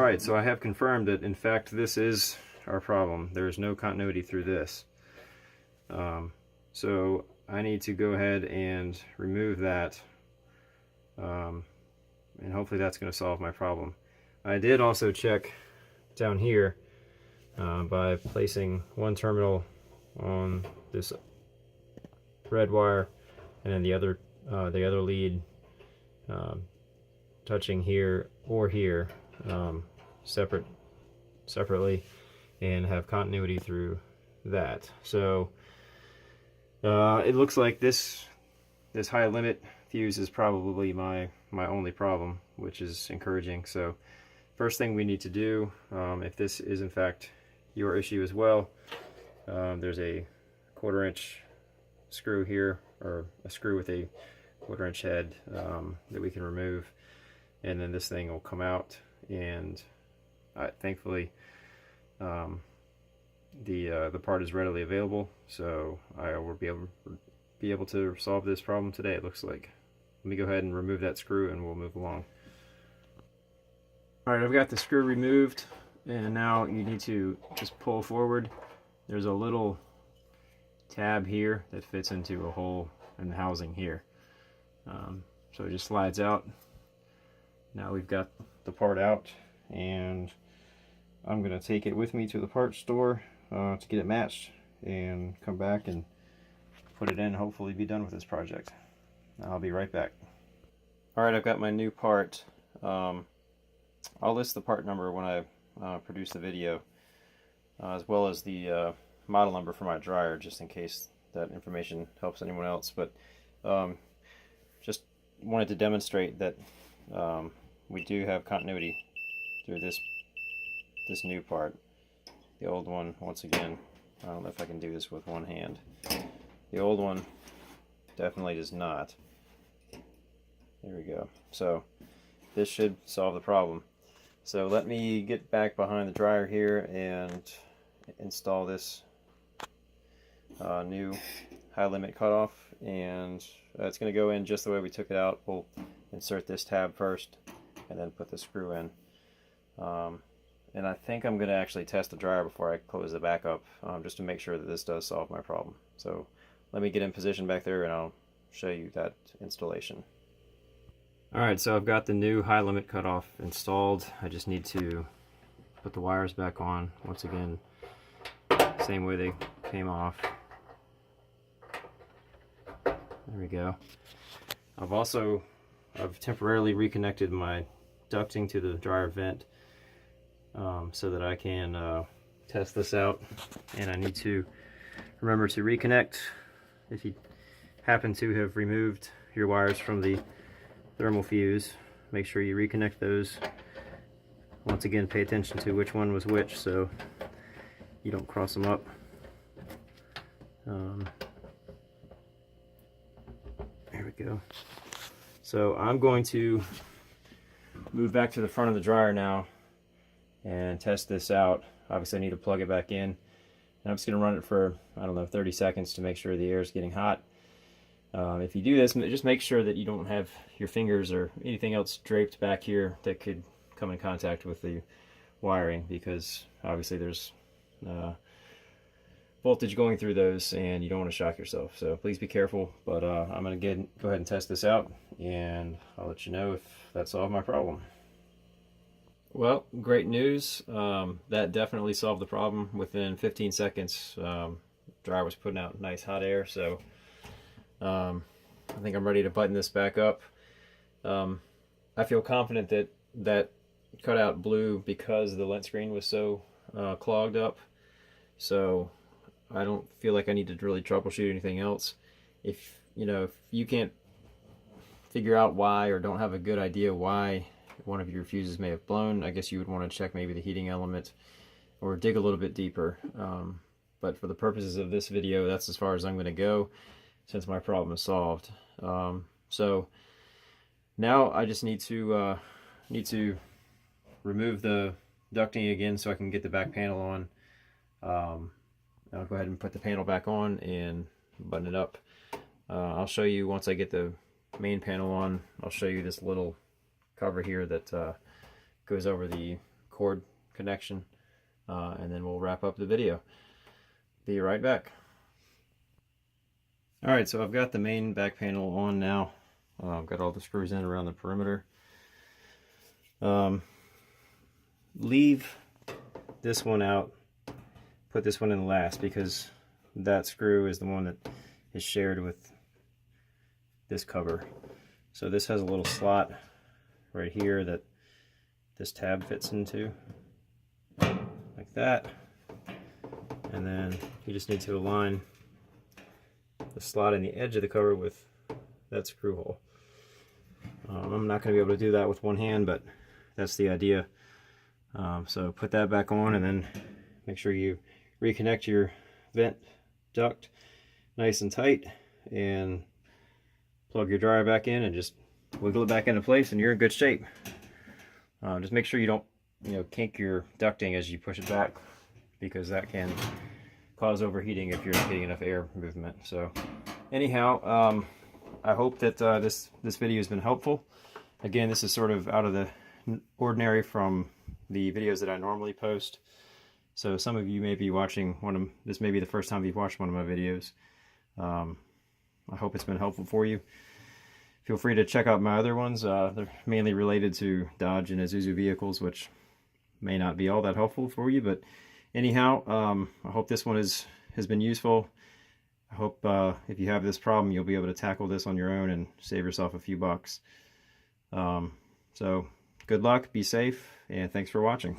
Alright, so I have confirmed that in fact this is our problem. There is no continuity through this. So I need to go ahead and remove that, and hopefully that's going to solve my problem. I did also check down here by placing one terminal on this red wire and then the other lead touching here or here separately, and have continuity through that. So it looks like this high limit fuse is probably my only problem, which is encouraging. So first thing we need to do, if this is in fact your issue as well, there's a 1/4 inch screw here, or a screw with a 1/4 inch head that we can remove, and then this thing will come out, and thankfully the part is readily available, so I will be able to solve this problem today, it looks like. Let me go ahead and remove that screw and we'll move along. Alright, I've got the screw removed, and now you need to just pull forward. There's a little tab here that fits into a hole in the housing here. So it just slides out. Now we've got the part out, and I'm going to take it with me to the parts store to get it matched and come back and put it in, hopefully be done with this project. I'll be right back. Alright, I've got my new part. I'll list the part number when I produce the video, as well as the model number for my dryer, just in case that information helps anyone else. But just wanted to demonstrate that we do have continuity through this new part. The old one, once again, I don't know if I can do this with one hand. The old one definitely does not. There we go. So this should solve the problem. So let me get back behind the dryer here and install this new high limit cutoff, and it's going to go in just the way we took it out. We'll insert this tab first and then put the screw in. And I think I'm going to actually test the dryer before I close the back up, just to make sure that this does solve my problem. So let me get in position back there and I'll show you that installation. Alright, so I've got the new high limit cutoff installed. I just need to put the wires back on once again, same way they came off. There we go. I've temporarily reconnected my ducting to the dryer vent so that I can test this out, and I need to remember to reconnect. If you happen to have removed your wires from the thermal fuse, make sure you reconnect those. Once again, pay attention to which one was which so you don't cross them up. There we go. So I'm going to move back to the front of the dryer now and test this out. Obviously I need to plug it back in, and I'm just going to run it for, I don't know, 30 seconds to make sure the air is getting hot. If you do this, just make sure that you don't have your fingers or anything else draped back here that could come in contact with the wiring, because obviously there's voltage going through those and you don't want to shock yourself. So please be careful, but I'm going to go ahead and test this out, and I'll let you know if that solved my problem. Well, great news. That definitely solved the problem. Within 15 seconds, dryer was putting out nice hot air, so I think I'm ready to button this back up. I feel confident that that cutout blew because the lint screen was so clogged up, so I don't feel like I need to really troubleshoot anything else. If you can't figure out why, or don't have a good idea why one of your fuses may have blown, I guess you would want to check maybe the heating element or dig a little bit deeper. But for the purposes of this video, that's as far as I'm going to go, since my problem is solved. So now I just need to remove the ducting again so I can get the back panel on. I'll go ahead and put the panel back on and button it up. I'll show you once I get the main panel on. I'll show you this little cover here that goes over the cord connection, and then we'll wrap up the video. Be right back. Alright, so I've got the main back panel on now. I've got all the screws in around the perimeter. Leave this one out, put this one in last, because that screw is the one that is shared with this cover. So this has a little slot right here that this tab fits into, like that. And then you just need to align the slot in the edge of the cover with that screw hole. I'm not going to be able to do that with one hand, but that's the idea. So put that back on, and then make sure you reconnect your vent duct nice and tight, and plug your dryer back in and just wiggle it back into place, and you're in good shape. Just make sure you don't kink your ducting as you push it back, because that can cause overheating if you're not getting enough air movement. So anyhow, I hope that this video has been helpful. Again, this is sort of out of the ordinary from the videos that I normally post. So some of you may be watching this may be the first time you've watched one of my videos. I hope it's been helpful for you. Feel free to check out my other ones. They're mainly related to Dodge and Isuzu vehicles, which may not be all that helpful for you, but anyhow, I hope this one has been useful. I hope if you have this problem, you'll be able to tackle this on your own and save yourself a few bucks. So good luck, be safe, and thanks for watching.